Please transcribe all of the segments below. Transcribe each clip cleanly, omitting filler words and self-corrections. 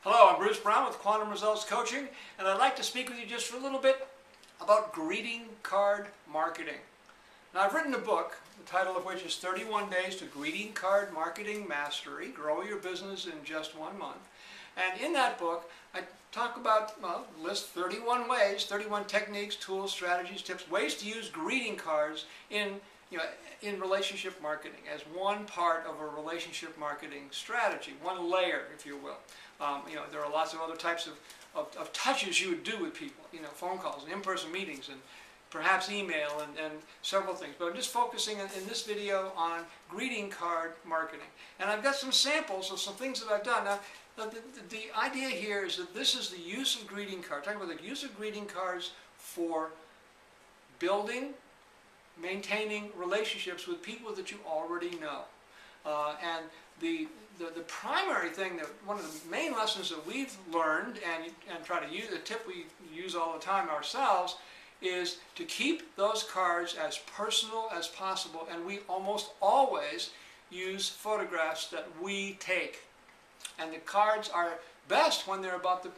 Hello, I'm Bruce Brown with Quantum Results Coaching, and I'd like to speak with you just for a little bit about greeting card marketing. Now, I've written a book, the title of which is 31 Days to Greeting Card Marketing Mastery, Grow Your Business in Just 1 Month. And in that book, I talk about, list 31 ways, 31 techniques, tools, strategies, tips, ways to use greeting cards in relationship marketing as one part of a relationship marketing strategy, one layer, if you will. There are lots of other types of touches you would do with people, phone calls and in-person meetings and perhaps email and several things. But I'm just focusing in this video on greeting card marketing. And I've got some samples of some things that I've done. Now, the idea here is that this is the use of greeting cards. Talking about the use of greeting cards for building, maintaining relationships with people that you already know. And the primary thing, that one of the main lessons that we've learned and try to use, the tip we use all the time ourselves, is to keep those cards as personal as possible, and we almost always use photographs that we take. And the cards are best when they're about the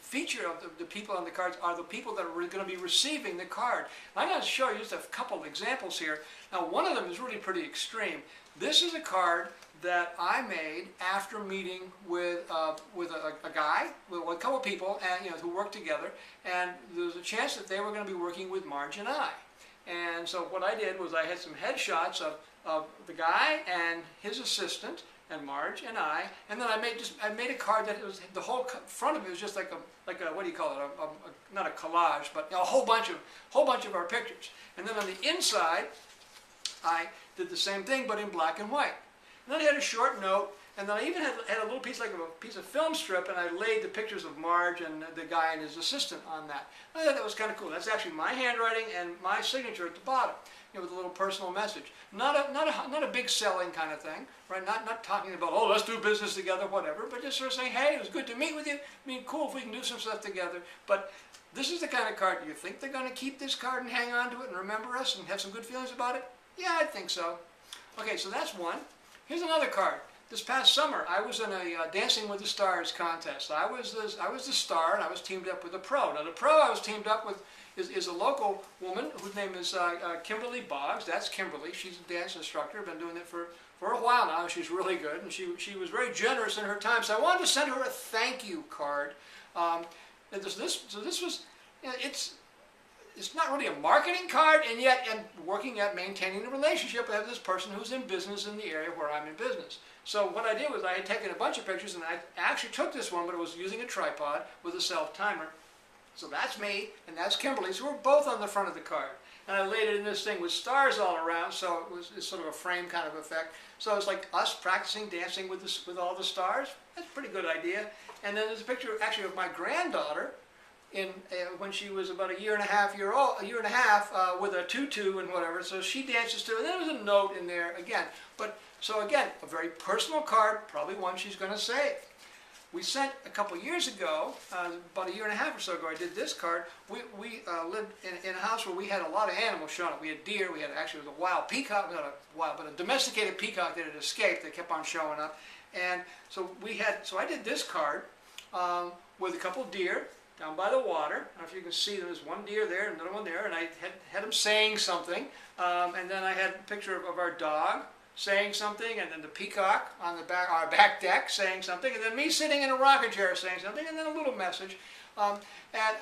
feature of the people on the cards are the people that are going to be receiving the card. And I'm going to show you just a couple of examples here. Now, one of them is really pretty extreme. This is a card that I made after meeting with a guy, with a couple of people, and who worked together, and there was a chance that they were going to be working with Marge and I. And so what I did was I had some headshots of the guy and his assistant and Marge and I, and then I made a card that it was the whole front of it was just like a what do you call it? Not a collage, but a whole bunch of our pictures. And then on the inside, I did the same thing, but in black and white. And then I had a short note, and then I even had a little piece, like a piece of film strip, and I laid the pictures of Marge and the guy and his assistant on that. I thought that was kind of cool. That's actually my handwriting and my signature at the bottom, with a little personal message. Not a big selling kind of thing, right? Not talking about, oh, let's do business together, whatever, but just sort of saying, hey, it was good to meet with you. I mean, cool if we can do some stuff together. But this is the kind of card. Do you think they're going to keep this card and hang on to it and remember us and have some good feelings about it? Yeah, I think so. Okay, so that's one. Here's another card. This past summer, I was in a Dancing with the Stars contest. I was the star, and I was teamed up with a pro. Now, the pro I was teamed up with is a local woman whose name is Kimberly Boggs. That's Kimberly. She's a dance instructor. Been doing it for a while now. She's really good, and she was very generous in her time. So I wanted to send her a thank you card. And this was, it's not really a marketing card, and yet I'm working at maintaining the relationship. I have this person who's in business in the area where I'm in business. So what I did was I had taken a bunch of pictures, and I actually took this one, but it was using a tripod with a self-timer. So that's me, and that's Kimberly. So we're both on the front of the card. And I laid it in this thing with stars all around, so it's sort of a frame kind of effect. So it's like us practicing dancing with all the stars. That's a pretty good idea. And then there's a picture actually of my granddaughter when she was about a year and a half with a tutu and whatever. So she dances too. And then there was a note in there again. So again, a very personal card, probably one she's going to save. We sent a couple years ago, about a year and a half or so ago, I did this card. We lived in a house where we had a lot of animals showing up. We had deer. We had actually it was a wild peacock, not a wild, but a domesticated peacock that had escaped. They kept on showing up, and so I did this card with a couple deer down by the water. I don't know if you can see, there was one deer there, another one there, and I had them saying something, and then I had a picture of our dog saying something, and then the peacock on our back deck saying something, and then me sitting in a rocking chair saying something, and then a little message. And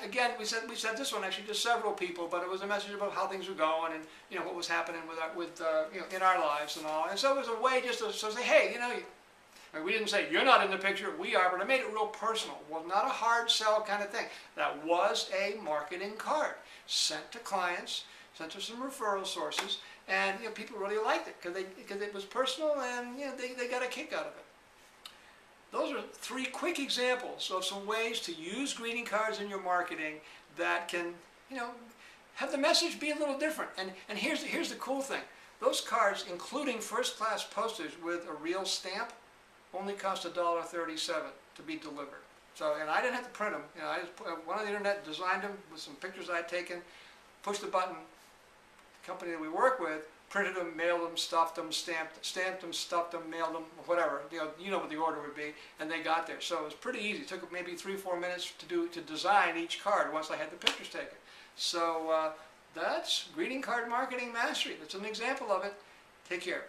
again, we said this one actually to several people, but it was a message about how things were going and what was happening in our lives and all. And so it was a way just to say, hey, we didn't say you're not in the picture, we are, but I made it real personal. Well, not a hard sell kind of thing. That was a marketing card sent to clients, sent to some referral sources. And people really liked it because it was personal, and they got a kick out of it. Those are 3 quick examples of some ways to use greeting cards in your marketing that can, have the message be a little different. And here's the cool thing: those cards, including first-class postage with a real stamp, only cost $1.37 to be delivered. So, and I didn't have to print them. I just went on the internet, designed them with some pictures I had taken, pushed the button. Company that we work with printed them, mailed them, stuffed them, stamped them, stuffed them, mailed them, whatever. You know what the order would be, and they got there. So it was pretty easy. It took maybe 3 or 4 minutes to design each card once I had the pictures taken. So that's greeting card marketing mastery. That's an example of it. Take care.